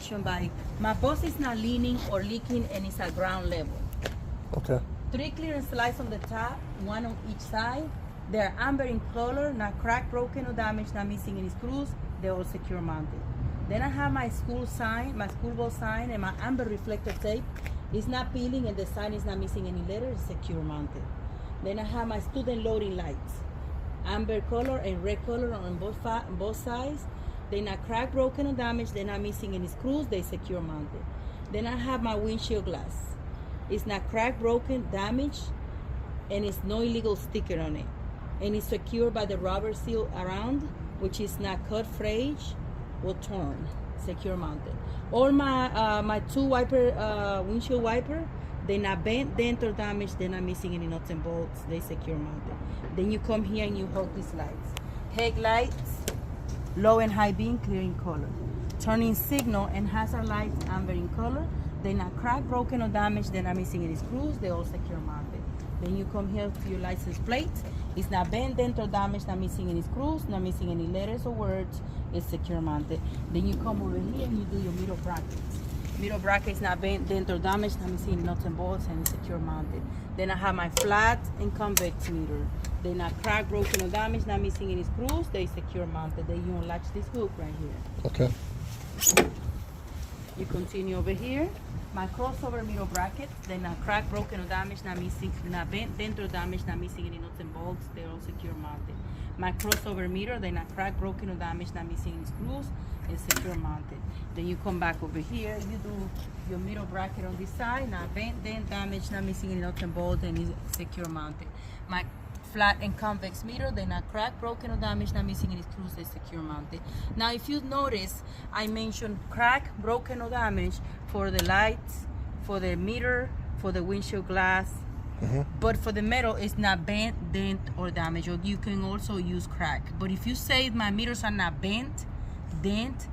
inspection by, my bus is not leaning or leaking and it's at ground level. Okay. 3 clearance slides on the top, 1 on each side. They're amber in color, not cracked, broken, or damaged, not missing any screws. They're all secure mounted. Then I have my school sign, my school bus sign, and my amber reflector tape. It's not peeling and the sign is not missing any letters, it's secure mounted. Then I have my student loading lights. Amber color and red color on both sides. They're not cracked, broken, or damaged. They're not missing any screws. They're secure mounted. Then I have my windshield glass. It's not cracked, broken, damaged, and it's no illegal sticker on it. And it's secured by the rubber seal around, which is not cut, frayed, or torn. Secure mounted. All my 2 wiper, windshield wiper, they're not bent, dent, or damaged. They're not missing any nuts and bolts. They secure mounted. Then you come here and you hold these lights. Headlights, low and high beam, clear in color. Turning signal and hazard lights, amber in color. They're not cracked, broken, or damaged. They're not missing any screws. They're all secure mounted. Then you come here to your license plate. It's not bent, dent, or damaged, not missing any screws, not missing any letters or words. It's secure mounted. Then you come over here and you do your middle brackets. Middle bracket is not bent, dent, or damaged, not missing nuts and bolts, and it's secure mounted. Then I have my flat and convex mirror. They're not cracked, broken, or damaged, not missing any screws. They secure mounted. Then you unlatch this hook right here. Okay. You continue over here. My crossover mirror bracket, they're not cracked, broken, or damaged, not missing, not bent, dent, or damaged, not missing any nuts and bolts. They're all secure mounted. My crossover mirror, they're not cracked, broken, or damaged, not missing any screws. It's secure mounted. Then you come back over here. You do your middle bracket on this side, not bent, dent, damaged, not missing any nuts and bolts, and it's secure mounted. My flat and convex mirror, they're not cracked, broken, or damaged, not missing any screws. They're secure mounted. Now, if you notice, I mentioned cracked, broken, or damaged for the lights, for the mirror, for the windshield glass. But for the metal, it's not bent, dent, or damaged. Or you can also use crack. But if you say my mirrors are not bent, dent,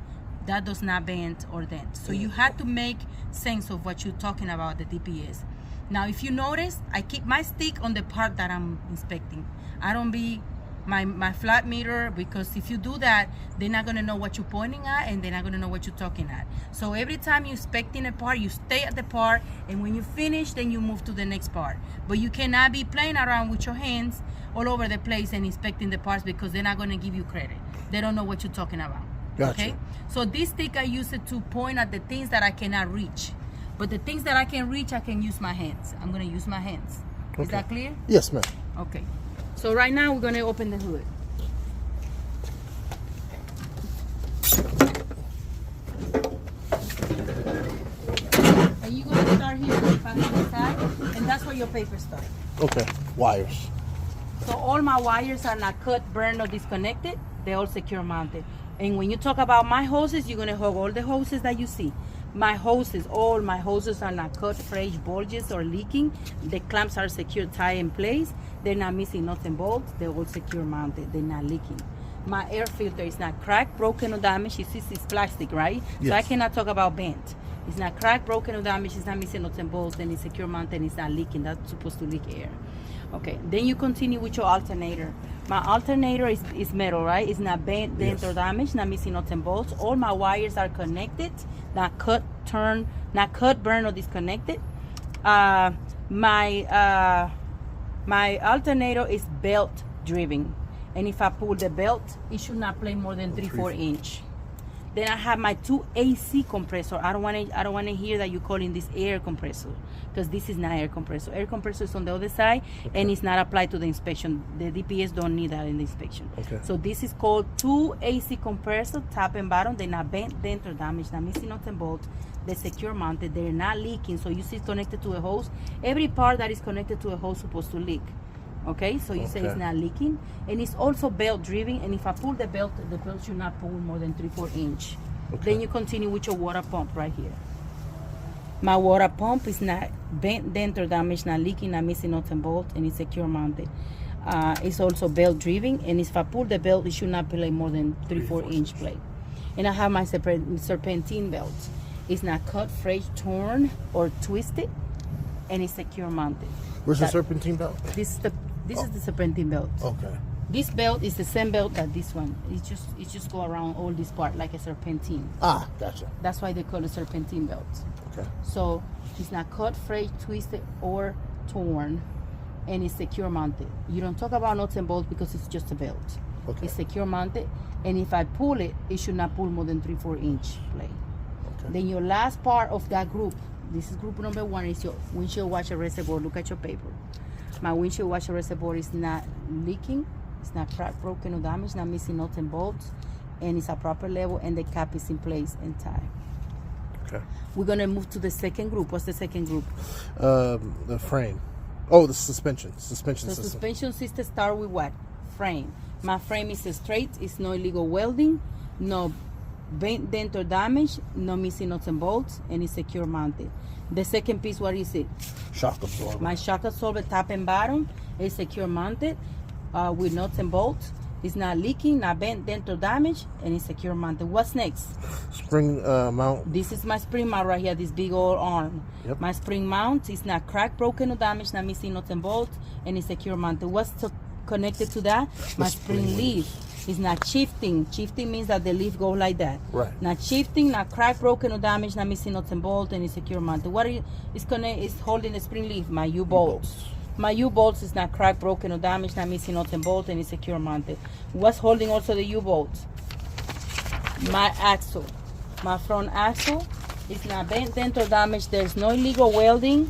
that does not bend or dent. So you have to make sense of what you're talking about, the DPS. Now, if you notice, I keep my stick on the part that I'm inspecting. I don't be my flat mirror, because if you do that, they're not gonna know what you're pointing at, and they're not gonna know what you're talking at. So every time you're inspecting a part, you stay at the part, and when you finish, then you move to the next part. But you cannot be playing around with your hands all over the place and inspecting the parts, because they're not gonna give you credit. They don't know what you're talking about. Gotcha. Okay? So this stick, I use it to point at the things that I cannot reach. But the things that I can reach, I can use my hands. I'm gonna use my hands. Is that clear? Yes, ma'am. Okay. So right now we're gonna open the hood. And you're gonna start here with the passenger side, and that's where your papers start. Okay. Wires. So all my wires are not cut, burned, or disconnected. They're all secure mounted. And when you talk about my hoses, you're gonna hug all the hoses that you see. My hoses, all my hoses are not cut, frayed, bulges, or leaking. The clamps are secure, tied in place. They're not missing nuts and bolts. They're all secure mounted. They're not leaking. My air filter is not cracked, broken, or damaged. You see, it's plastic, right? Yes. So I cannot talk about bent. It's not cracked, broken, or damaged. It's not missing nuts and bolts. Then it's secure mounted. And it's not leaking. That's supposed to leak air. Okay. Then you continue with your alternator. My alternator is metal, right? It's not bent, dent, or damaged. Not missing nuts and bolts. All my wires are connected. Not cut, turn, not cut, burn, or disconnected. My alternator is belt driven, and if I pull the belt, it should not play more than 3-4 inch. Then I have my 2 AC compressor. I don't want to hear that you calling this air compressor, because this is not air compressor. Air compressor is on the other side, and it's not applied to the inspection. The DPS don't need that in the inspection. Okay. So this is called 2 AC compressor, top and bottom. They're not bent, dent, or damaged, not missing nuts and bolts. They're secure mounted. They're not leaking. So you see it's connected to a hose. Every part that is connected to a hose is supposed to leak. Okay, so you say it's not leaking, and it's also belt driven. And if I pull the belt should not pull more than 3-4 inch. Okay. Then you continue with your water pump right here. My water pump is not bent, dent, or damaged, not leaking, not missing nuts and bolts, and it's secure mounted. It's also belt driven, and if I pull the belt, it should not play more than 3-4 inch plate. And I have my serpentine belt. It's not cut, frayed, torn, or twisted, and it's secure mounted. Where's the serpentine belt? This is the serpentine belt. Okay. This belt is the same belt that this one. It just go around all this part like a serpentine. Ah, gotcha. That's why they call it serpentine belt. Okay. So it's not cut, frayed, twisted, or torn, and it's secure mounted. You don't talk about nuts and bolts because it's just a belt. Okay. It's secure mounted, and if I pull it, it should not pull more than 3-4 inch plate. Okay. Then your last part of that group, this is group number 1, is your windshield washer reservoir. Look at your paper. My windshield washer reservoir is not leaking, it's not cracked, broken, or damaged, not missing nuts and bolts, and it's a proper level, and the cap is in place and tied. Okay. We're gonna move to the second group. What's the second group? The frame. Oh, the suspension. Suspension The system. suspension system start with what? Frame. My frame is straight. It's no illegal welding, no bent, dent, or damage, no missing nuts and bolts, and it's secure mounted. The second piece, what is it? Shock absorber. My shock absorber top and bottom is secure mounted with nuts and bolts. It's not leaking, not bent, dent, or damage, and it's secure mounted. What's next? Spring mount. This is my spring mount right here, this big old arm. Yep. My spring mount is not cracked, broken, or damaged, not missing nuts and bolts, and it's secure mounted. What's connected to that? My spring leaf. It's not shifting. Shifting means that the leaf goes like that. Right. Not shifting, not cracked, broken, or damaged, not missing nuts and bolts, and it's secure mounted. What is holding the spring leaf? My U-bolts. My U-bolts is not cracked, broken, or damaged, not missing nuts and bolts, and it's secure mounted. What's holding also the U-bolts? My axle. My front axle is not bent, dent, or damaged. There's no illegal welding.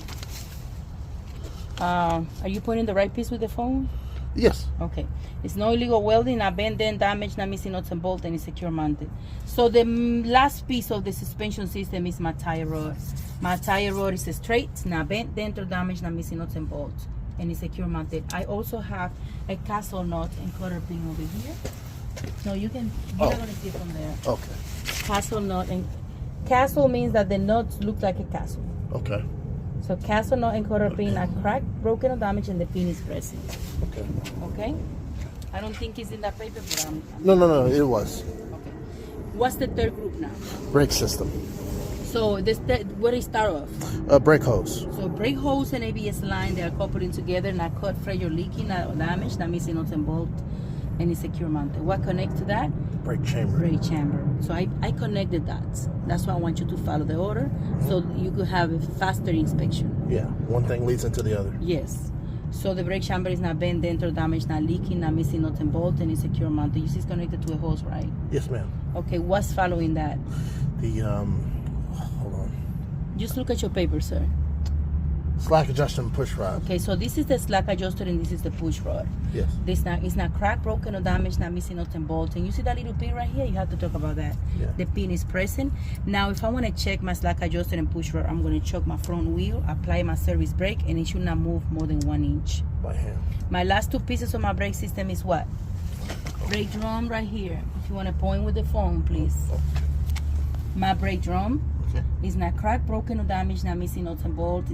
Are you pointing the right piece with the phone? Yes. Okay. It's no illegal welding, not bent, dent, damage, not missing nuts and bolts, and it's secure mounted. So the last piece of the suspension system is my tire rod. My tire rod is straight, not bent, dent, or damaged, not missing nuts and bolts, and it's secure mounted. I also have a castle nut and quarter pin over here. No, you're not gonna see it from there. Okay. Castle nut, and castle means that the nuts look like a castle. Okay. So castle nut and quarter pin are cracked, broken, or damaged, and the pin is present. Okay. Okay? I don't think it's in that paper, but I'm No. It was. okay. What's the third group now? Brake system. So where they start off? Brake hose. So brake hose and ABS line, they are coupled together, not cut, frayed, or leaking, not damaged, not missing nuts and bolts, and it's secure mounted. What connects to that? Brake chamber. Brake chamber. So I connected that. That's why I want you to follow the order, so you could have a faster inspection. Yeah. One thing leads into the other. Yes. So the brake chamber is not bent, dent, or damaged, not leaking, not missing nuts and bolts, and it's secure mounted. You see it's connected to a hose, right? Yes, ma'am. Okay, what's following that? The hold on. Just look at your paper, sir. Slack adjustment push rod. Okay, so this is the slack adjuster and this is the push rod. Yes. It's not cracked, broken, or damaged, not missing nuts and bolts. And you see that little pin right here? You have to talk about that. Yeah. The pin is present. Now, if I want to check my slack adjuster and push rod, I'm going to choke my front wheel, apply my service brake, and it should not move more than 1 inch. By hand. My last two pieces of my brake system is what? Brake drum right here. If you want to point with the phone, please. My brake drum. Okay. It's not cracked, broken, or damaged, not missing nuts and bolts.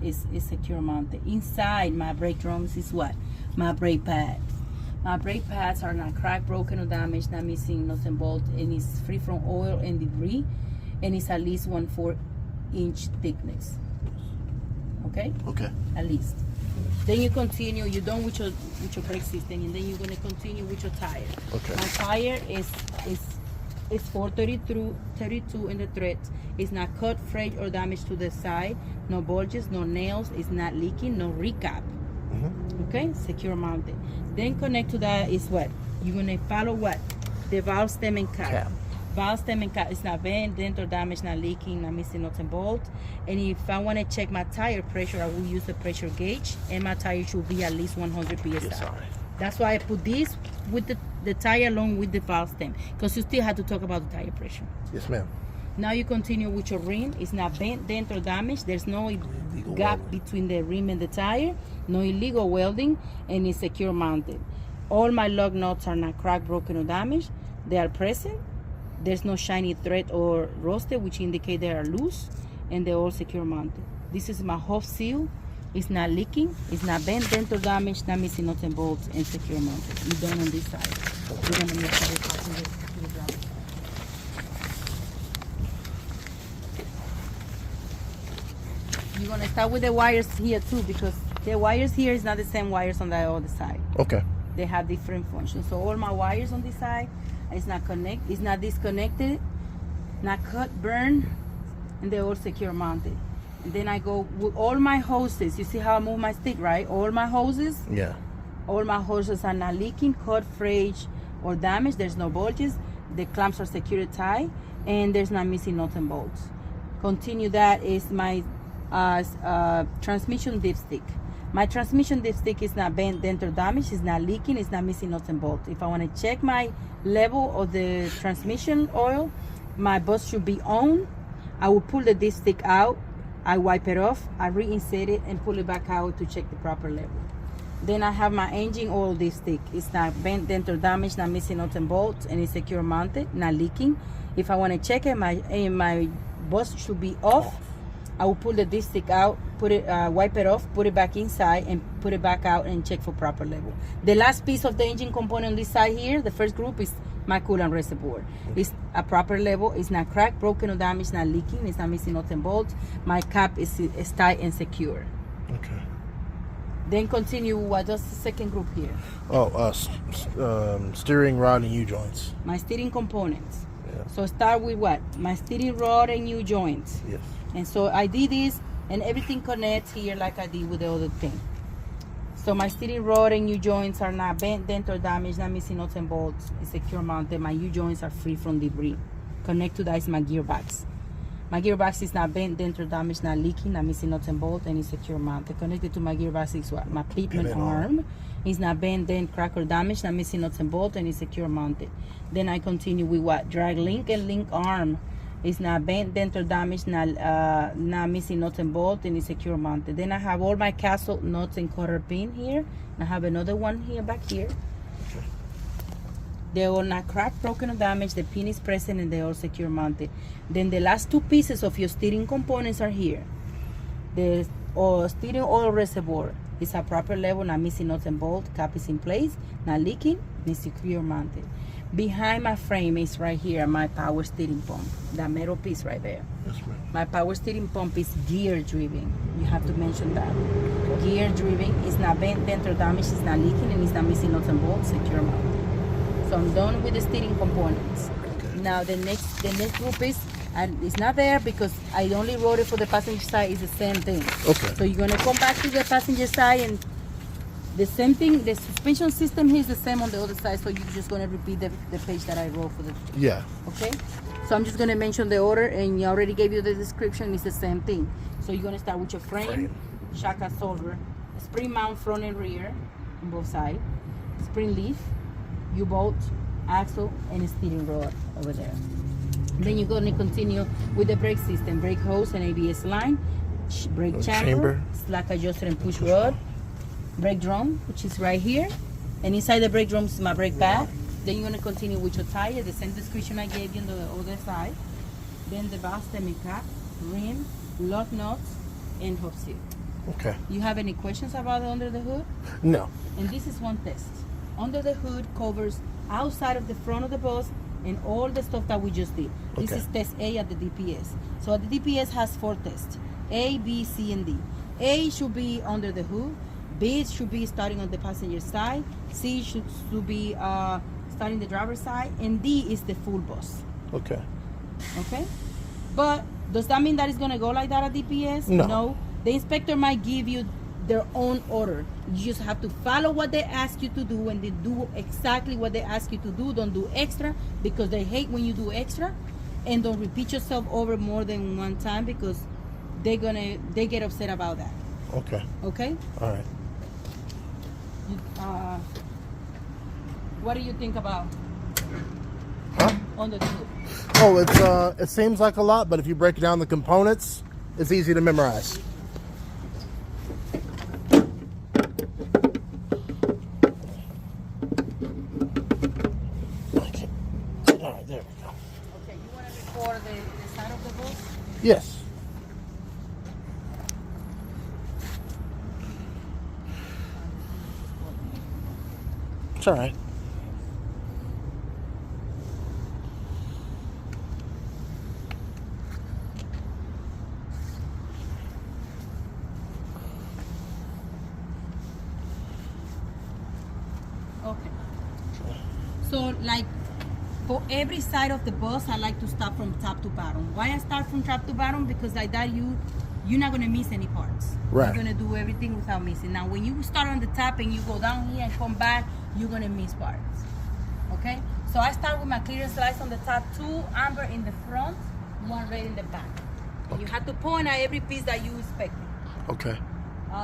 It's secure mounted. Inside my brake drums is what? My brake pad. My brake pads are not cracked, broken, or damaged, not missing nuts and bolts, and it's free from oil and debris, and it's at least 1/4 inch thickness. Okay? Okay. At least. Then you continue. You're done with your brake system, and then you're gonna continue with your tire. Okay. My tire is 432 in the threads. It's not cut, frayed, or damaged to the side. No bulges, no nails. It's not leaking. No recap. Okay, secure mounted. Then connect to that is what? You're gonna follow what? The valve stem and cap. Valve stem and cap is not bent, dent, or damaged, not leaking, not missing nuts and bolts. And if I want to check my tire pressure, I will use the pressure gauge, and my tire should be at least 100 psi. Yes, all right. That's why I put this with the tire along with the valve stem, because you still have to talk about the tire pressure. Yes, ma'am. Now you continue with your rim. It's not bent, dent, or damaged. There's no gap between the rim and the tire. No illegal welding, and it's secure mounted. All my lug nuts are not cracked, broken, or damaged. They are present. There's no shiny thread or rusted, which indicate they are loose, and they're all secure mounted. This is my hub seal. It's not leaking. It's not bent, dent, or damaged. Not missing nuts and bolts, and secure mounted. We're done on this side. We're gonna move to the ground. You're gonna start with the wires here too, because the wires here is not the same wires on the other side. Okay. They have different functions. So all my wires on this side is not disconnected, not cut, burn, and they're all secure mounted. And then I go with all my hoses. You see how I move my stick, right? All my hoses. Yeah. All my hoses are not leaking, cut, frayed, or damaged. There's no bulges. The clamps are secured tight, and there's not missing nuts and bolts. Continue, that is my transmission dipstick. My transmission dipstick is not bent, dent, or damaged. It's not leaking. It's not missing nuts and bolts. If I want to check my level of the transmission oil, my bus should be on. I will pull the dipstick out. I wipe it off. I reinsert it and pull it back out to check the proper level. Then I have my engine oil dipstick. It's not bent, dent, or damaged, not missing nuts and bolts, and it's secure mounted, not leaking. If I want to check it, my bus should be off. I will pull the dipstick out, wipe it off, put it back inside, and put it back out and check for proper level. The last piece of the engine component on this side here, the first group, is my coolant reservoir. It's a proper level. It's not cracked, broken, or damaged, not leaking. It's not missing nuts and bolts. My cap is tight and secure. Okay. Then continue with just the second group here. Oh, steering rod and U-joints. My steering components. Yeah. So start with what? My steering rod and U-joints. Yes. And so I did this, and everything connects here like I did with the other thing. So my steering rod and U-joints are not bent, dent, or damaged, not missing nuts and bolts. It's secure mounted. My U-joints are free from debris. Connect to that is my gearbox. My gearbox is not bent, dent, or damaged, not leaking, not missing nuts and bolts, and it's secure mounted. Connected to my gearbox is what? My pitman arm. It's not bent, dent, cracked, or damaged, not missing nuts and bolts, and it's secure mounted. Then I continue with what? Drag link and link arm. It's not bent, dent, or damaged, not missing nuts and bolts, and it's secure mounted. Then I have all my castle nuts and quarter pin here. I have another one here back here. They're all not cracked, broken, or damaged. The pin is present, and they're all secure mounted. Then the last two pieces of your steering components are here. The steering oil reservoir is a proper level, not missing nuts and bolts. Cap is in place, not leaking, and it's secure mounted. Behind my frame is right here my power steering pump, that metal piece right there. Yes, ma'am. My power steering pump is gear driven. You have to mention that. Gear driven. It's not bent, dent, or damaged. It's not leaking, and it's not missing nuts and bolts. Secure mounted. So I'm done with the steering components. Okay. Now the next group is, and it's not there because I only wrote it for the passenger side. It's the same thing. Okay. So you're gonna come back to the passenger side, and the same thing. The suspension system here is the same on the other side. So you're just gonna repeat the page that I wrote for the. Yeah. Okay. So I'm just gonna mention the order, and I already gave you the description. It's the same thing. So you're gonna start with your frame. shock absorber, spring mount front and rear on both sides, spring leaf, U-bolt, axle, and a steering rod over there. Then you're going to continue with the brake system, brake hose and ABS line, brake chamber, slack adjuster and push rod, brake drum, which is right here, and inside the brake drum is my brake pad. Then you're going to continue with your tire, the same description I gave you on the other side. Then the valve stem cap, rim, lock nuts, and hub seal. Okay. You have any questions about under the hood? No. And this is one test. Under the hood covers outside of the front of the bus and all the stuff that we just did. This is test A at the DPS. So the DPS has 4 tests: A, B, C, and D. A should be under the hood. B should be starting on the passenger side. C should be starting the driver's side. And D is the full bus. Okay. Okay? But does that mean that it's going to go like that at DPS? No. The inspector might give you their own order. You just have to follow what they ask you to do, and they do exactly what they ask you to do. Don't do extra, because they hate when you do extra. And don't repeat yourself over more than one time, because they get upset about that. Okay. Okay? All right. What do you think about under the hood? Oh, it seems like a lot, but if you break down the components, it's easy to memorize. Okay. All right, there we go. Okay, you want to record the side of the bus? Yes. It's all right. So like for every side of the bus, I like to start from top to bottom. Why I start from top to bottom? Because like that you're not gonna miss any parts. Right. You're gonna do everything without missing. Now when you start on the top and you go down here and come back, you're gonna miss parts. Okay? So I start with my clearance lights on the top, 2 amber in the front, 1 red in the back. And you have to point at every piece that you inspected. Okay.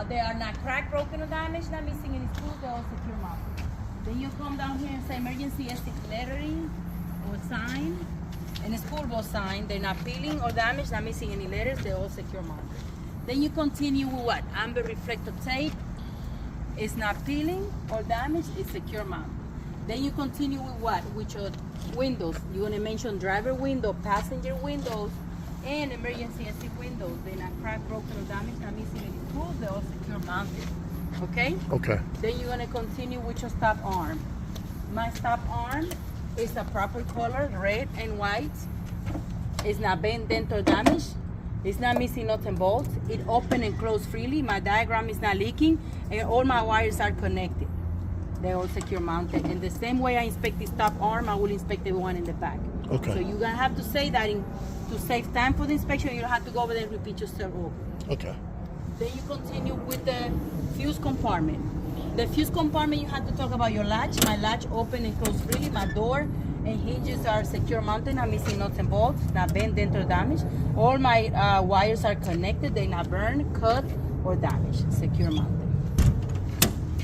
They are not cracked, broken, or damaged, not missing any screws, they're all secure mounted. Then you come down here and say emergency exit lettering or sign, and a school bus sign. They're not peeling or damaged, not missing any letters, they're all secure mounted. Then you continue with what? Amber reflector tape. It's not peeling or damaged, it's secure mounted. Then you continue with what? With your windows. You're gonna mention driver window, passenger windows, and emergency exit windows. They're not cracked, broken, or damaged, not missing any screws, they're all secure mounted. Okay? Okay. Then you're gonna continue with your stop arm. My stop arm is a proper color, red and white. It's not bent, dent, or damaged. It's not missing nuts and bolts. It open and close freely. My diagram is not leaking, and all my wires are connected. They're all secure mounted. And the same way I inspect the stop arm, I will inspect the one in the back. Okay. So you're gonna have to say that to save time for the inspection. You don't have to go over there and repeat yourself over. Okay. Then you continue with the fuse compartment. The fuse compartment, you have to talk about your latch. My latch open and close freely. My door and hinges are secure mounted, not missing nuts and bolts, not bent, dent, or damaged. All my wires are connected. They're not burned, cut, or damaged. Secure mounted.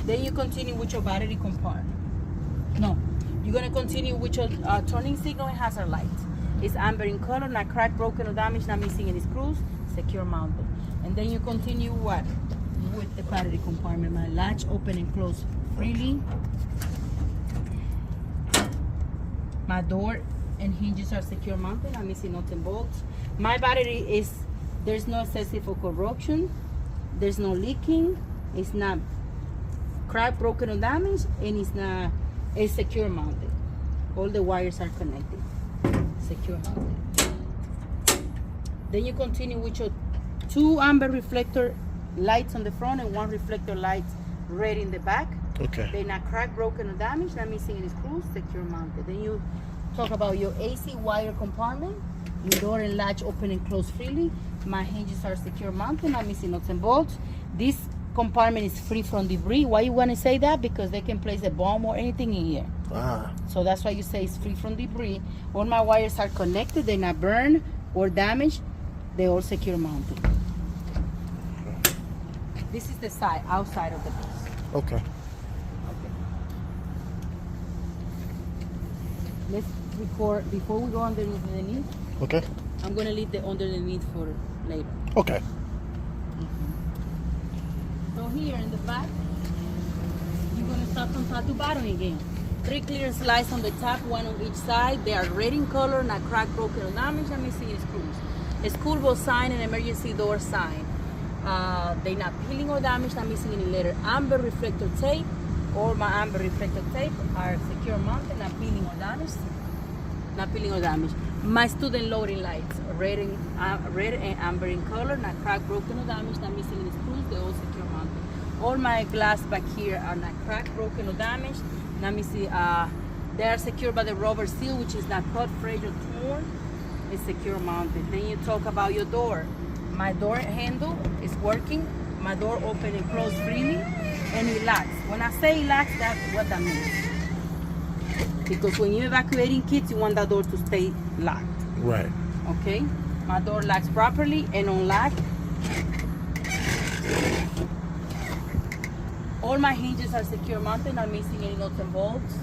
Then you continue with your battery compartment. No, you're gonna continue with your turning signal and hazard light. It's amber in color, not cracked, broken, or damaged, not missing any screws, secure mounted. And then you continue what? With the battery compartment. My latch open and close freely. My door and hinges are secure mounted, not missing nuts and bolts. My battery is, there's no excessive or corrosion, there's no leaking, it's not cracked, broken, or damaged, and it's secure mounted. All the wires are connected, secure mounted. Then you continue with your 2 amber reflector lights on the front and 1 reflector light red in the back. Okay. They're not cracked, broken, or damaged, not missing any screws, secure mounted. Then you talk about your AC wire compartment. Your door and latch open and close freely. My hinges are secure mounted, not missing nuts and bolts. This compartment is free from debris. Why you want to say that? Because they can place a bomb or anything in here. Ah. So that's why you say it's free from debris. All my wires are connected. They're not burned or damaged. They're all secure mounted. This is the side, outside of the bus. Okay. Let's record before we go underneath. Okay. I'm gonna leave the underneath for later. Okay. So here in the back, you're gonna start from top to bottom again. 3 clearance lights on the top, 1 on each side. They are red in color, not cracked, broken, or damaged. I'm missing any screws. A school bus sign and emergency door sign. They're not peeling or damaged, not missing any letter. Amber reflector tape. All my amber reflector tape are secure mounted, not peeling or damaged. Not peeling or damaged. My student loading lights, red and amber in color, not cracked, broken, or damaged, not missing any screws. They're all secure mounted. All my glass back here are not cracked, broken, or damaged. Not missing. They are secured by the rubber seal, which is not cut, frayed, or torn. It's secure mounted. Then you talk about your door. My door handle is working. My door open and close freely, and it locks. When I say it locks, that's what that means. Because when you're evacuating kids, you want that door to stay locked. Right. Okay? My door locks properly and unlocked. All my hinges are secure mounted, not missing any nuts and bolts.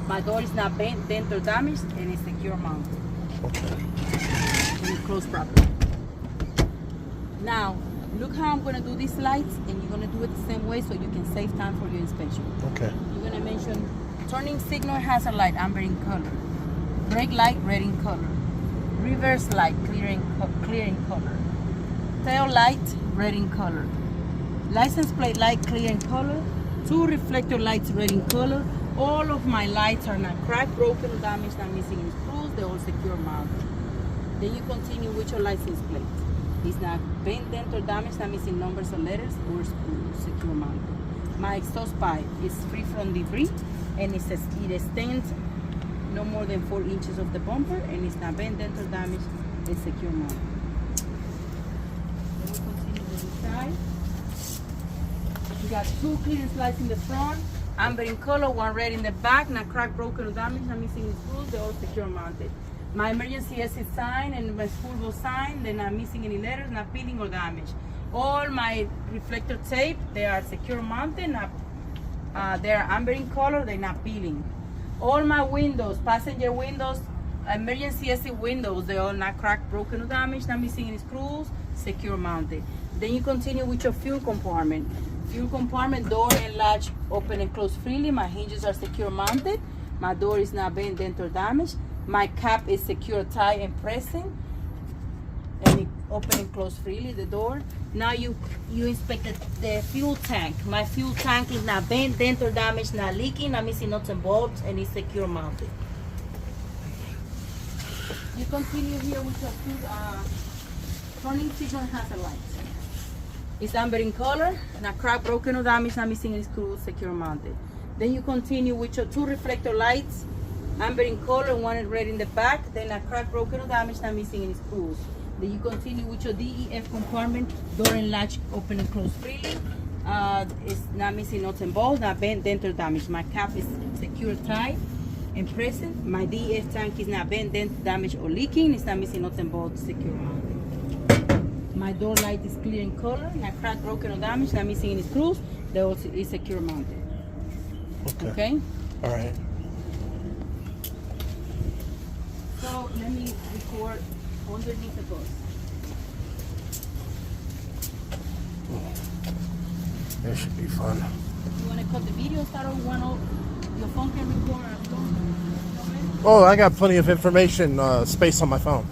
My door is not bent, dent, or damaged, and it's secure mounted. Okay. And it closed properly. Now, look how I'm gonna do these lights, and you're gonna do it the same way so you can save time for your inspection. Okay. You're gonna mention turning signal hazard light, amber in color. Brake light, red in color. Reverse light, clear in color. Tail light, red in color. License plate light, clear in color. 2 reflector lights, red in color. All of my lights are not cracked, broken, or damaged, not missing any screws. They're all secure mounted. Then you continue with your license plate. It's not bent, dent, or damaged, not missing numbers or letters, or screws, secure mounted. My exhaust pipe is free from debris. and it extends no more than 4 inches of the bumper, and it's not bent, dent, or damaged. It's secure mounted. Then we continue with the side. We got 2 clearance lights in the front, amber in color, 1 red in the back, not cracked, broken, or damaged, not missing any screws. They're all secure mounted. My emergency exit sign and my school bus sign, they're not missing any letters, not peeling or damaged. All my reflector tape, they are secure mounted, not, they're amber in color, they're not peeling. All my windows, passenger windows, emergency exit windows, they're all not cracked, broken, or damaged, not missing any screws, secure mounted. Then you continue with your fuel compartment. Fuel compartment door and latch open and close freely. My hinges are secure mounted. My door is not bent, dent, or damaged. My cap is secure, tight, and pressing. And it open and close freely, the door. Now you inspect the fuel tank. My fuel tank is not bent, dent, or damaged, not leaking, not missing nuts and bolts, and it's secure mounted. You continue here with your front ignition hazard lights. It's amber in color, not cracked, broken, or damaged, not missing any screws, secure mounted. Then you continue with your 2 reflector lights, amber in color, 1 red in the back, then not cracked, broken, or damaged, not missing any screws. Then you continue with your DEF compartment, door and latch open and close freely. It's not missing nuts and bolts, not bent, dent, or damaged. My cap is secure, tight, and present. My DEF tank is not bent, dent, damaged, or leaking. It's not missing nuts and bolts, secure mounted. My door light is clear in color, not cracked, broken, or damaged, not missing any screws. They also is secure mounted. Okay? All right. So let me record underneath the bus. This should be fun. You want to cut the video, start on your phone can record on phone? Oh, I got plenty of information space on my phone.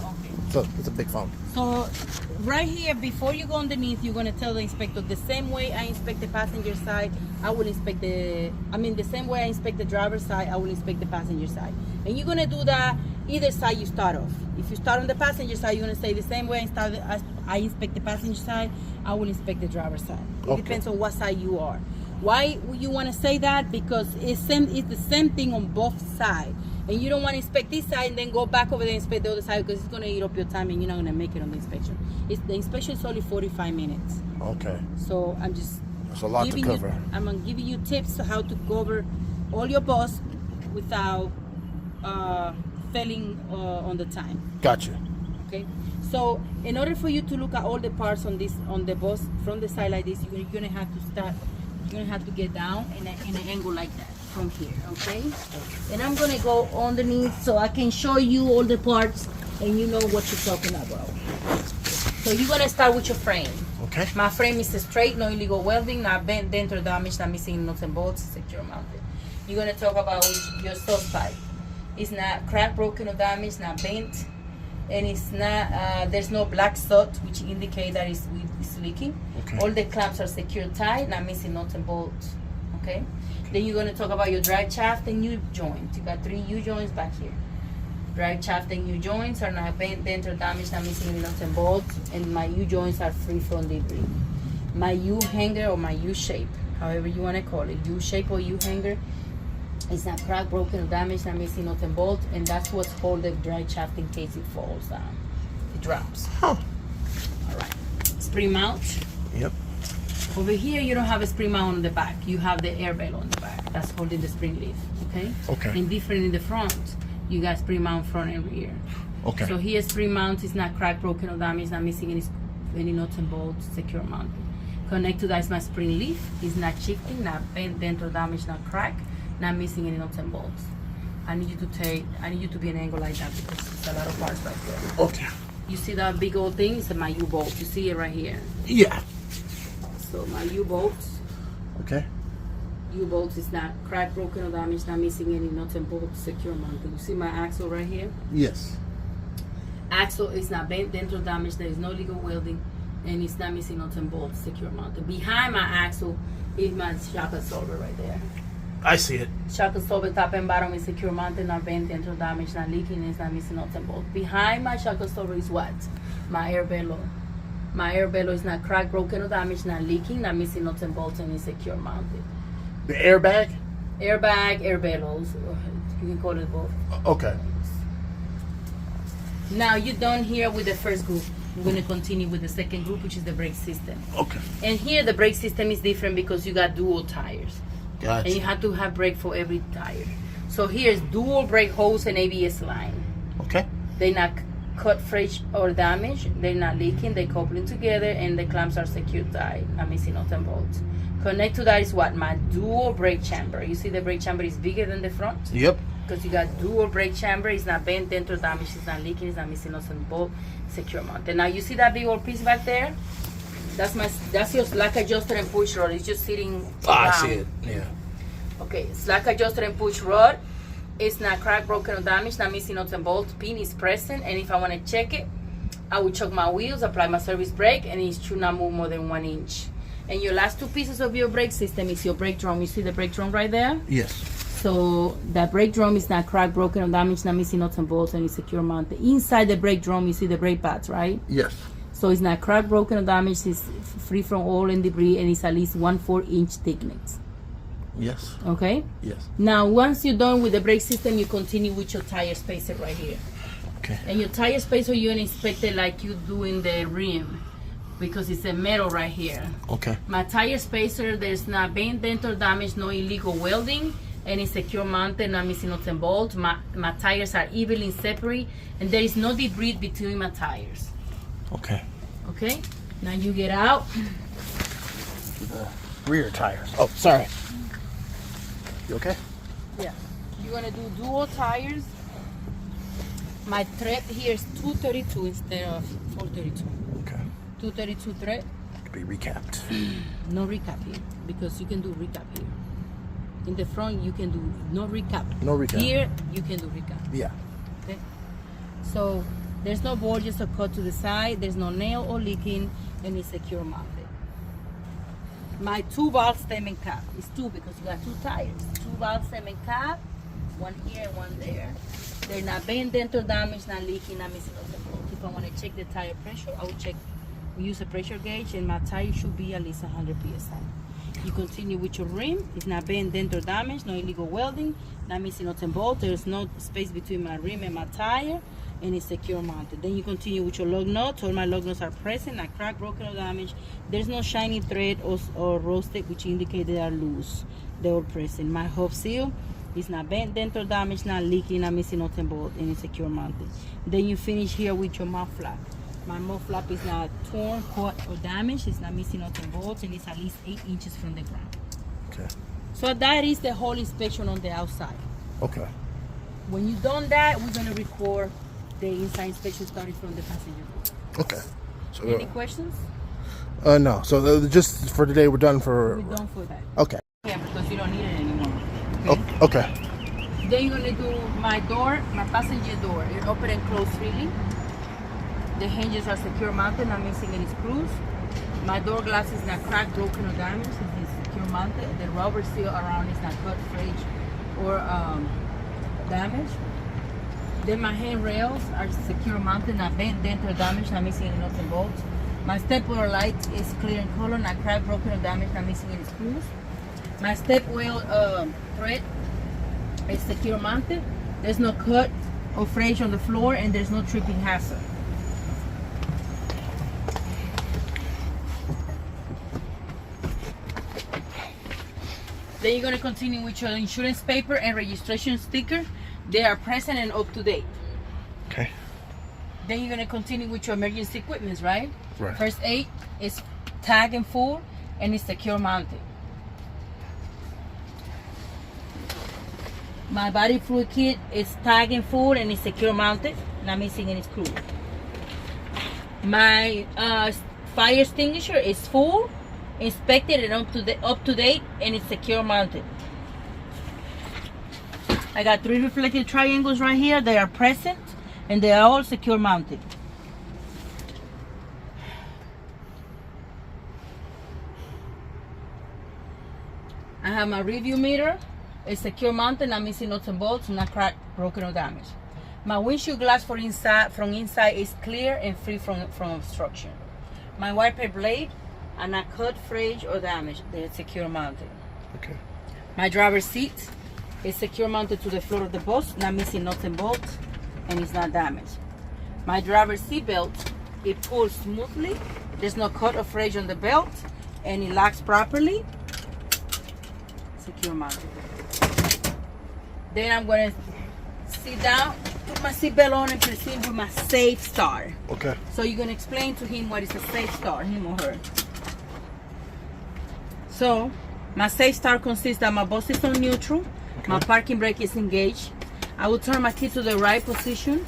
Okay. It's a big phone. So right here, before you go underneath, you're gonna tell the inspector the same way I inspect the passenger side, I will inspect the same way I inspect the driver's side, I will inspect the passenger side. And you're gonna do that either side you start off. If you start on the passenger side, you're gonna say the same way I inspect the passenger side, I will inspect the driver's side. It depends on what side you are. Why you wanna say that? Because it's the same thing on both sides. And you don't want to inspect this side and then go back over there and inspect the other side, because it's going to eat up your time and you're not going to make it on the inspection. The inspection is only 45 minutes. Okay. So I'm just There's a lot to cover. I'm going to give you tips how to cover all your bus without failing on the time. Gotcha. Okay. So in order for you to look at all the parts on the bus from the side like this, you're going to have to start. You're going to have to get down in an angle like that. From here, okay? And I'm gonna go underneath so I can show you all the parts and you know what you're talking about. So you're gonna start with your frame. Okay. My frame is straight, no illegal welding, not bent, dent, or damaged, not missing nuts and bolts, secure mounted. You're gonna talk about your exhaust pipe. It's not cracked, broken, or damaged, not bent, and it's not. There's no black soot, which indicate that it's leaking. Okay. All the clamps are secure, tight, not missing nuts and bolts. Okay. Then you're going to talk about your drive shaft and U-joints. You got 3 U-joints back here. Drive shaft and U-joints are not bent, dent, or damaged, not missing any nuts and bolts, and my U-joints are free from debris. My U-hanger or my U-shape, however you want to call it, U-shape or U-hanger, is not cracked, broken, or damaged, not missing nuts and bolts, and that's what's holding the drive shaft in case it falls down. It drops. Huh. All right. Spring mount. Yep. Over here, you don't have a spring mount on the back. You have the air bell on the back. That's holding the spring leaf, okay? Okay. And different in the front, you got spring mount front and rear. Okay. So here, spring mount is not cracked, broken, or damaged, not missing any nuts and bolts, secure mounted. Connect to that is my spring leaf. It's not shifting, not bent, dent, or damaged, not cracked, not missing any nuts and bolts. I need you to be an angle like that because it's a lot of parts right there. Okay. You see that big old thing? It's my U-bolt. You see it right here. Yeah. So my U-bolts. Okay. U-bolts is not cracked, broken, or damaged, not missing any nuts and bolts, secure mounted. You see my axle right here? Yes. Axle is not bent, dent, or damaged. There is no legal welding, and it's not missing nuts and bolts, secure mounted. Behind my axle is my shock absorber right there. I see it. Shock absorber top and bottom is secure mounted, not bent, dent, or damaged, not leaking, and it's not missing nuts and bolts. Behind my shock absorber is what? My air bellow. My air bellow is not cracked, broken, or damaged, not leaking, not missing nuts and bolts, and it's secure mounted. The airbag? Airbag, air bellows. You can call it both. Okay. Now you're done here with the first group. We're going to continue with the second group, which is the brake system. Okay. And here the brake system is different because you got dual tires. Gotcha. And you have to have brake for every tire. So here's dual brake hose and ABS line. Okay. They're not cut, frayed, or damaged. They're not leaking. They're coupling together, and the clamps are secured tight. I'm missing nuts and bolts. Connect to that is what? My dual brake chamber. You see the brake chamber is bigger than the front? Yep. Because you got dual brake chamber. It's not bent, dent, or damaged. It's not leaking. It's not missing nuts and bolts. Secure mounted. Now you see that big old piece back there? That's your slack adjuster and push rod. It's just sitting I down. see it. Yeah. Okay, slack adjuster and push rod. It's not cracked, broken, or damaged. Not missing nuts and bolts. Pin is present, and if I want to check it, I will choke my wheels, apply my service brake, and it should not move more than 1 inch. And your last two pieces of your brake system is your brake drum. You see the brake drum right there? Yes. So that brake drum is not cracked, broken, or damaged. Not missing nuts and bolts, and it's secure mounted. Inside the brake drum, you see the brake pads, right? Yes. So it's not cracked, broken, or damaged. It's free from oil and debris, and it's at least 1/4 inch thickness. Yes. Okay? Yes. Now, once you're done with the brake system, you continue with your tire spacer right here. Okay. And your tire spacer, you inspect it like you do in the rim, because it's a metal right here. Okay. My tire spacer, there's not bent, dent, or damage, no illegal welding, and it's secure mounted, not missing nuts and bolts. My tires are evenly separate, and there is no debris between my tires. Okay. Okay? Now you get out. Rear tires. Oh, sorry. You okay? Yeah. You're gonna do dual tires. My thread here is 232 instead of 432. Okay. 232 thread. Could be recapped. No recap here because you can do recap here. In the front you can do no recap. No recap. Here you can do recap. Yeah. Okay. So there's no bulges or cut to the side. There's no nail or leaking, and it's secure mounted. My 2-valve stem and cap is 2 because you got 2 tires. 2-valve stem and cap, one here and one there. They're not bent, dent, or damaged, not leaking, not missing nuts and bolts. If I want to check the tire pressure, I will check. We use a pressure gauge, and my tire should be at least 100 psi. You continue with your rim. It's not bent, dent, or damaged, no illegal welding, not missing nuts and bolts. There's no space between my rim and my tire, and it's secure mounted. Then you continue with your lug nuts. All my lug nuts are present, not cracked, broken, or damaged. There's no shiny thread or roasted, which indicate they are loose. They're all present. My hub seal is not bent, dent, or damaged, not leaking, not missing nuts and bolts, and it's secure mounted. Then you finish here with your mouth flap. My mouth flap is not torn, cut, or damaged. It's not missing nuts and bolts, and it's at least 8 inches from the ground. Okay. So that is the whole inspection on the outside. Okay. When you've done that, we're gonna record the inside inspection starting from the passenger door. Okay. So Any questions? no. So just for today, we're done for. We're done for that. Okay. Yeah, because you don't need it anymore. Okay. Then you're gonna do my door, my passenger door. It open and close freely. The hinges are secure mounted, not missing any screws. My door glass is not cracked, broken, or damaged. It is secure mounted. The rubber seal around is not cut, frayed, or damaged. Then my handrails are secure mounted, not bent, dent, or damaged, not missing any nuts and bolts. My step wheel light is clear in color, not cracked, broken, or damaged, not missing any screws. My step wheel thread is secure mounted. There's no cut or frayed on the floor, and there's no tripping hazard. Then you're going to continue with your insurance paper and registration sticker. They are present and up to date. Okay. Then you're going to continue with your emergency equipment, right? Right. First aid is tag and full, and it's secure mounted. My body fluid kit is tag and full, and it's secure mounted, not missing any screws. My fire extinguisher is full, inspected and up to date, and it's secure mounted. I got 3 reflective triangles right here. They are present, and they are all secure mounted. I have my review meter. It's secure mounted, not missing nuts and bolts, not cracked, broken, or damaged. My windshield glass from inside is clear and free from obstruction. My wiper blade are not cut, frayed, or damaged. They're secure mounted. Okay. My driver's seat is secure mounted to the floor of the bus, not missing nuts and bolts, and it's not damaged. My driver's seat belt, it pulls smoothly. There's no cut or frayage on the belt, and it locks properly. Secure mounted. Then I'm gonna sit down, put my seatbelt on, and proceed with my safe start. Okay. So you're gonna explain to him what is a safe start, him or her. So my safe start consists that my bus is on neutral, my parking brake is engaged. I will turn my key to the right position,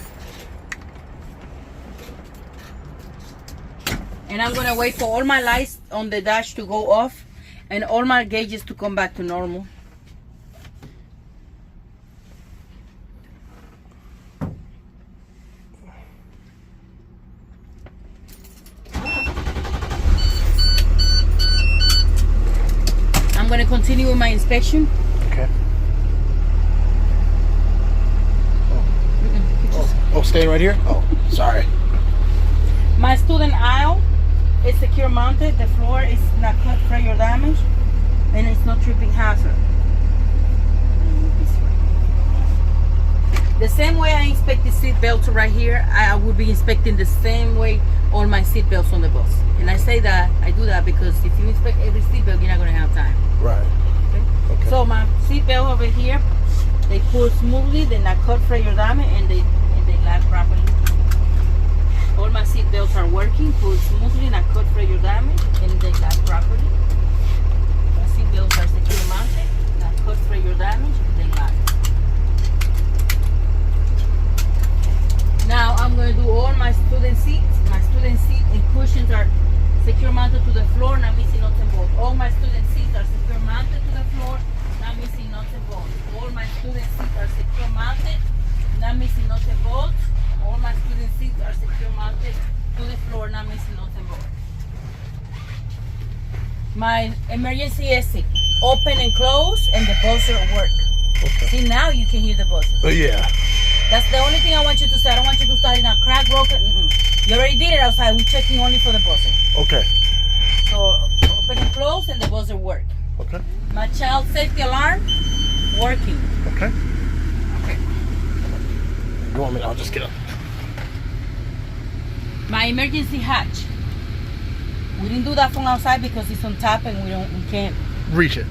and I'm gonna wait for all my lights on the dash to go off and all my gauges to come back to normal. I'm going to continue with my inspection. Okay. Oh, staying right here? Oh, sorry. My student aisle is secure mounted. The floor is not cut, fray, or damaged, and it's not tripping hazard. The same way I inspect the seat belts right here, I will be inspecting the same way all my seat belts on the bus. And I say that, I do that because if you inspect every seat belt, you're not going to have time. Right. Okay. So my seat belt over here, they pull smoothly, they're not cut, fray, or damaged, and they lock properly. All my seat belts are working, pull smoothly, not cut, fray, or damaged, and they lock properly. My seat belts are secure mounted, not cut, fray, or damaged, and they lock. Now I'm going to do all my student seats. My student seat and cushions are secure mounted to the floor, not missing nuts and bolts. All my student seats are secure mounted to the floor, not missing nuts and bolts. All my student seats are secure mounted, not missing nuts and bolts. All my student seats are secure mounted to the floor, not missing nuts and bolts. My emergency exit, open and close, and the buzzer work. Okay. See, now you can hear the buzzer. Yeah. That's the only thing I want you to say. I don't want you to start in a crack, broken. You already did it outside. We're checking only for the buzzer. Okay. So open and close, and the buzzer work. Okay. My child safety alarm working. Okay. Okay. You want me? I'll just get up. My emergency hatch. We didn't do that from outside because it's on top and we can't Reach it.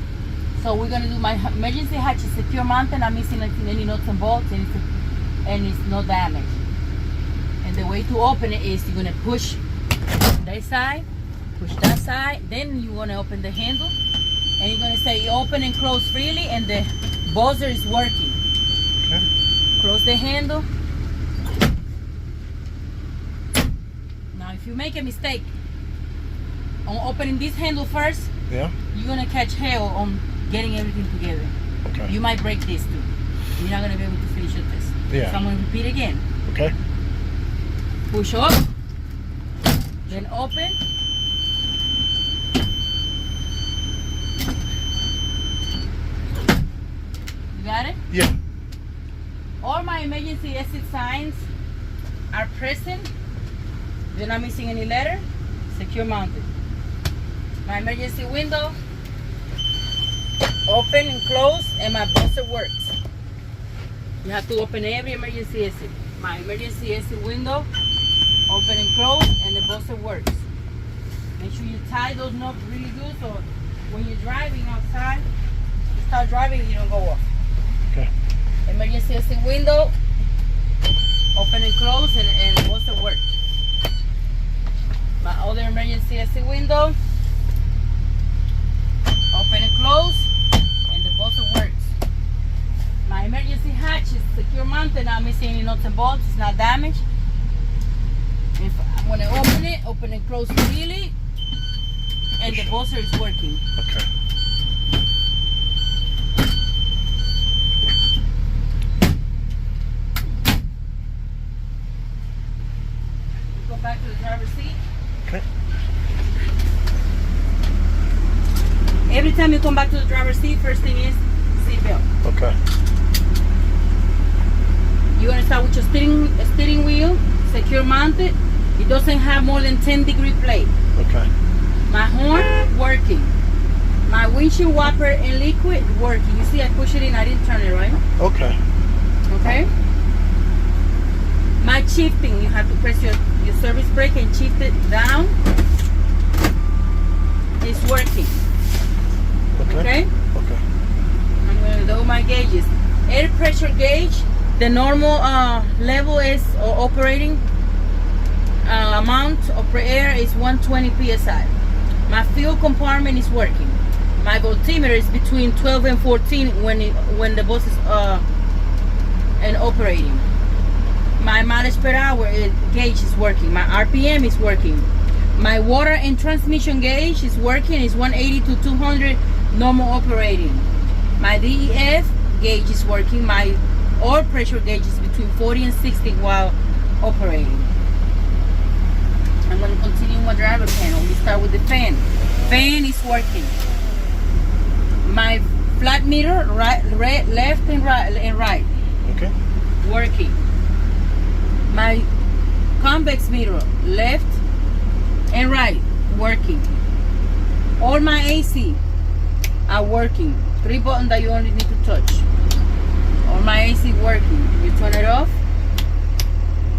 So we're gonna do my emergency hatch is secure mounted. I'm missing any nuts and bolts, and it's no damage. And the way to open it is you're gonna push that side, push that side, then you wanna open the handle, and you're gonna say open and close freely, and the buzzer is working. Okay. Close the handle. Now if you make a mistake on opening this handle first, Yeah. you're gonna catch hell on getting everything together. Okay. You might break this too. You're not gonna be able to finish your test. Yeah. So I'm gonna repeat again. Okay. Push up, then open. You got it? Yeah. All my emergency exit signs are present. You're not missing any letter. Secure mounted. My emergency window, open and close, and my buzzer works. You have to open every emergency exit. My emergency exit window, open and close, and the buzzer works. Make sure you tie those knobs really good so when you're driving outside, you start driving, you don't go off. Okay. Emergency exit window, open and close, and the buzzer works. My other emergency exit window, open and close, and the buzzer works. My emergency hatch is secure mounted, not missing any nuts and bolts, it's not damaged. If I'm gonna open and close freely, and the buzzer is working. Okay. Go back to the driver's seat. Okay. Every time you come back to the driver's seat, first thing is seat belt. Okay. You're gonna start with your steering wheel, secure mounted. It doesn't have more than 10-degree plate. Okay. My horn working. My windshield wiper in liquid working. You see, I push it in. I didn't turn it, right? Okay. Okay. My shifting, you have to press your service brake and shift it down. It's working. Okay. Okay. Okay. I'm going to do my gauges. Air pressure gauge, the normal level is or operating amount of air is 120 psi. My fuel compartment is working. My voltimeter is between 12 and 14 when the bus is and operating. My mileage per hour gauge is working. My RPM is working. My water and transmission gauge is working. It's 180 to 200 normal operating. My DEF gauge is working. My oil pressure gauge is between 40 and 60 while operating. I'm going to continue my driver panel. We start with the fan. Fan is working. My flat meter, right, left and right. Okay. Working. My convex mirror, left and right, working. All my AC are working. 3 buttons that you only need to touch. All my AC working. You turn it off.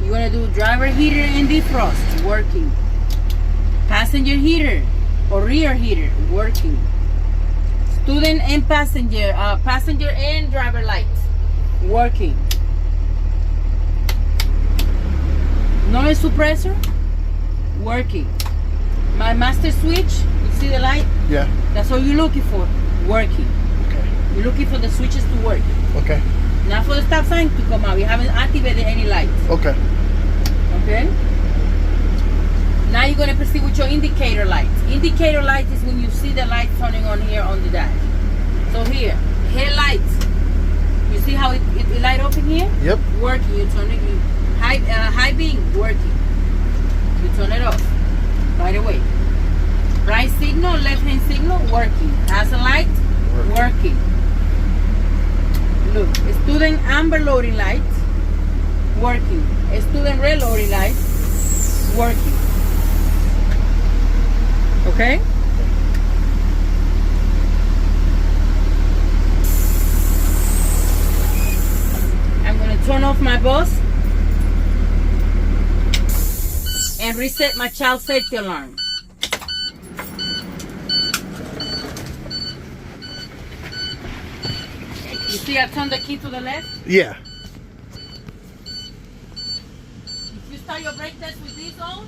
You're gonna do driver heater and defrost, working. Passenger heater or rear heater, working. Student and passenger, passenger and driver lights, working. Noise suppressor, working. My master switch, you see the light? Yeah. That's all you're looking for, working. Okay. You're looking for the switches to work. Okay. Not for the stop sign to come out. We haven't activated any lights. Okay. Okay? Now you're going to proceed with your indicator lights. Indicator light is when you see the light turning on here on the dash. So here, headlights. You see how it light up in here? Yep. Working. You turn it. High beam, working. You turn it off right away. Right signal, left hand signal, working. Hazard light, working. Look, student amber loading light, working. Student red loading light, working. Okay? I'm going to turn off my bus and reset my child safety alarm. You see I turned the key to the left? Yeah. If you start your brake test with this on,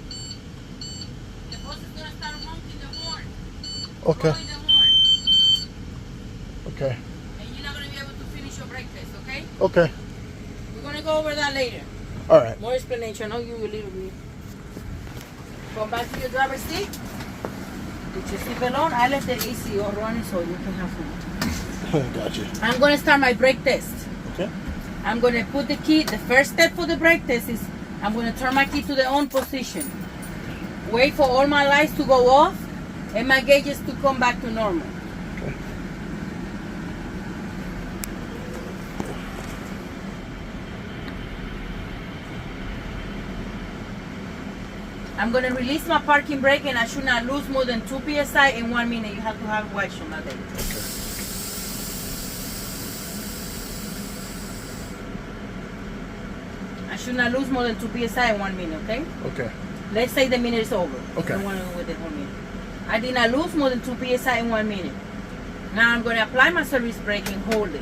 the bus is going to start honking the horn. Okay. Blowing the horn. Okay. And you're not going to be able to finish your brake test, okay? Okay. We're going to go over that later. All right. More explanation. I know you a little bit. Come back to your driver's seat. Put your seatbelt on. I left the AC on running so you can have fun. Gotcha. I'm going to start my brake test. Okay. I'm going to put the key. The first step for the brake test is I'm going to turn my key to the on position. Wait for all my lights to go off and my gauges to come back to normal. Okay. I'm going to release my parking brake and I should not lose more than 2 psi in 1 minute. You have to have watch on that day. Okay. I should not lose more than 2 psi in 1 minute, okay? Okay. Let's say the minute is over. Okay. I don't want to go with the whole minute. I did not lose more than 2 psi in 1 minute. Now I'm going to apply my service brake and hold it.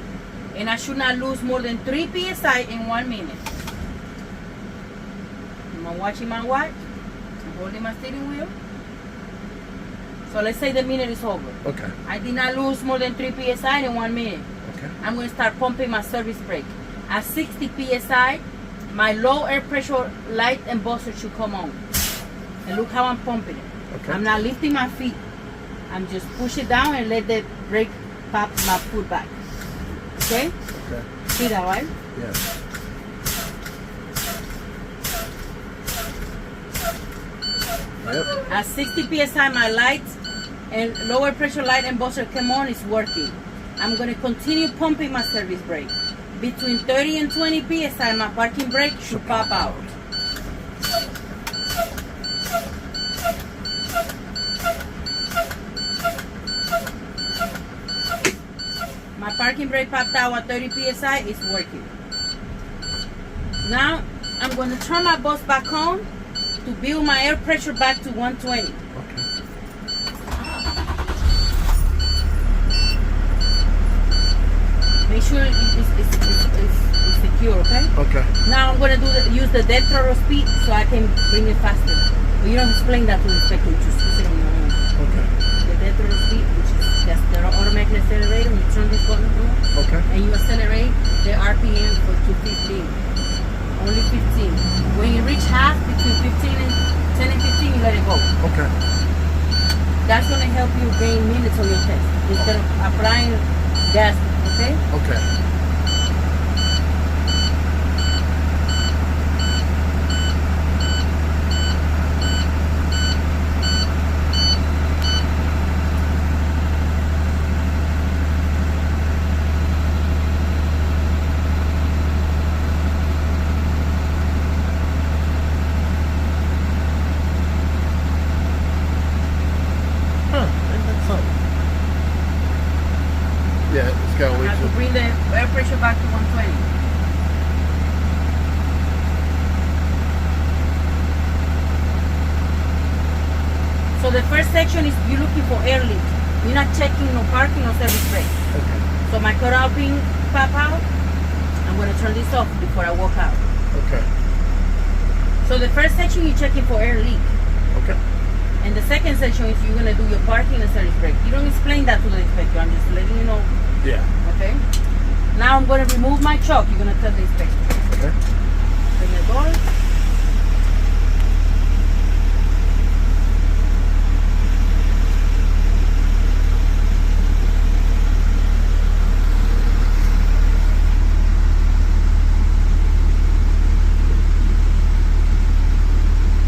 And I should not lose more than 3 psi in 1 minute. I'm watching my watch. I'm holding my steering wheel. So let's say the minute is over. Okay. I did not lose more than 3 psi in 1 minute. Okay. I'm going to start pumping my service brake. At 60 psi, my low air pressure light and buzzer should come on. And look how I'm pumping it. Okay. I'm not lifting my feet. I'm just push it down and let the brake pop my foot back. Okay? Okay. See that, right? Yes. Yep. At 60 psi, my lights and lower pressure light and buzzer come on, is working. I'm going to continue pumping my service brake. Between 30 and 20 psi, my parking brake should pop out. parking brake popped out at 30 psi. It's working. Now I'm going to turn my bus back on to build my air pressure back to 120. Okay. Make sure it's secure, okay? Okay. Now I'm going to use the dead throttle speed so I can bring it faster. But you don't explain that to the inspector, you just use it on your own. Okay. The dead throttle speed, which is just the automatic accelerator, when you turn this button on, Okay. and you accelerate the RPM to 15. Only 15. When you reach half, between 10 and 15, you let it go. Okay. That's going to help you gain minutes on your test instead of applying gas, okay? Okay. Yeah, it's got You way have to too. bring the air pressure back to 120. So the first section is you're looking for air leak. You're not checking no parking or service brake. Okay. So my cutout pin pop out. I'm going to turn this off before I walk out. Okay. So the first section you're checking for air leak. Okay. And the second section is you're going to do your parking and service brake. You don't explain that to the inspector. I'm just letting you know. Yeah. Okay? Now I'm going to remove my chalk. You're going to tell the inspector. Okay. Bring the door.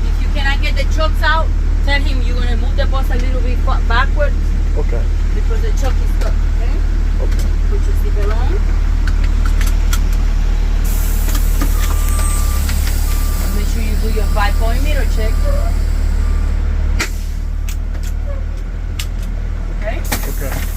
If you cannot get the chokes out, tell him you're going to move the bus a little bit backwards Okay. because the choke is stuck. Okay? Okay. Put your seatbelt on. Make sure you do your 5-point meter check. Okay? Okay.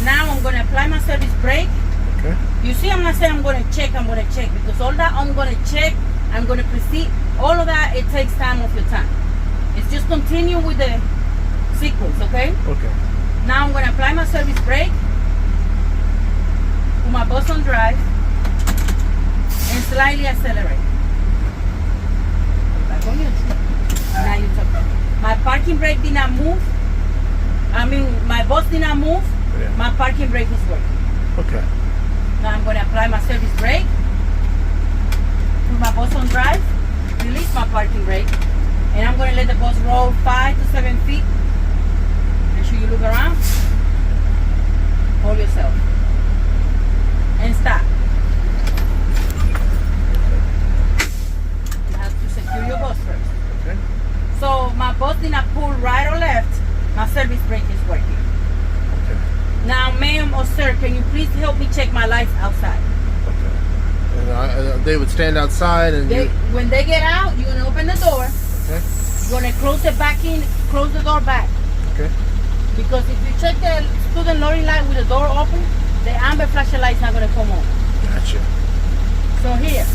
Now I'm going to apply my service brake. Okay. You see, I'm not saying I'm going to check, because all that I'm going to check, I'm going to proceed. All of that, it takes time of your time. It's just continue with the sequence, okay? Okay. Now I'm going to apply my service brake, put my bus on drive, and slightly accelerate. Back on neutral. Now you talk. My parking brake did not move. My bus did not move. Yeah. My parking brake is working. Okay. Now I'm going to apply my service brake, put my bus on drive, release my parking brake, and I'm going to let the bus roll 5 to 7 feet. Make sure you look around. Hold yourself. And stop. You have to secure your bus first. Okay. So my bus did not pull right or left. My service brake is working. Okay. Now, ma'am or sir, can you please help me check my lights outside? Okay. And they would stand outside and you. When they get out, you're gonna open the door. Okay. You're gonna close the door back. Okay. Because if you check the student loading light with the door open, the amber flashing light's not gonna come on. Gotcha. So here,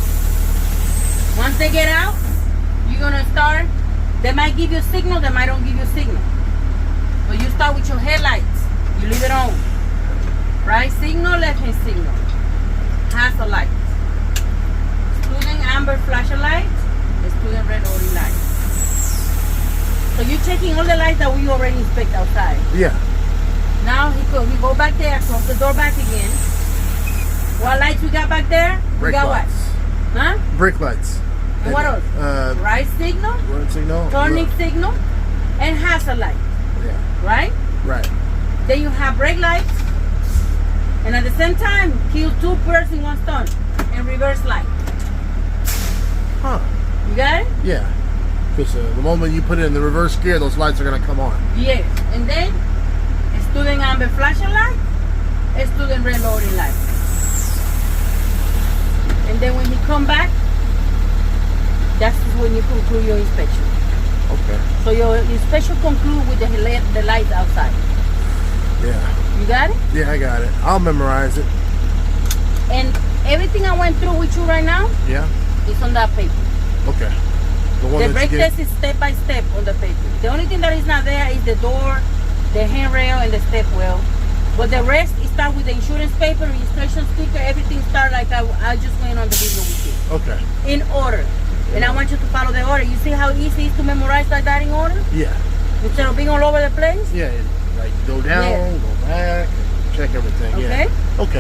once they get out, you're gonna start. They might give you a signal, they might don't give you a signal. But you start with your headlights. You leave it on. Right signal, left hand signal. Hazard lights. Student amber flashing light, student red loading light. So you're checking all the lights that we already inspect outside. Yeah. Now we go back there, close the door back again. What lights we got back there? Brake We got lights. what? Huh? Brake lights. And what else? Right signal, Road signal. turning signal, and hazard light. Yeah. Right? Right. Then you have brake lights, and at the same time, kill 2 birds in 1 stone, and reverse light. Huh. You got it? Yeah. Because the moment you put it in the reverse gear, those lights are going to come on. Yes. And then student amber flashing light, student red loading light. And then when he come back, that's when you conclude your inspection. Okay. So your inspection conclude with the lights outside. Yeah. You got it? Yeah, I got it. I'll memorize it. And everything I went through with you right now Yeah. is on that paper. Okay. The one The that brake you gave- test is step by step on the paper. The only thing that is not there is the door, the handrail, and the step wheel. But the rest is start with the insurance paper, registration sticker, everything start like I just went on the video with you. Okay. In order. And I want you to follow the order. You see how easy it is to memorize like that in order? Yeah. Instead of being all over the place? Yeah. Like go down, Yeah. go back, and check everything. Okay? Yeah.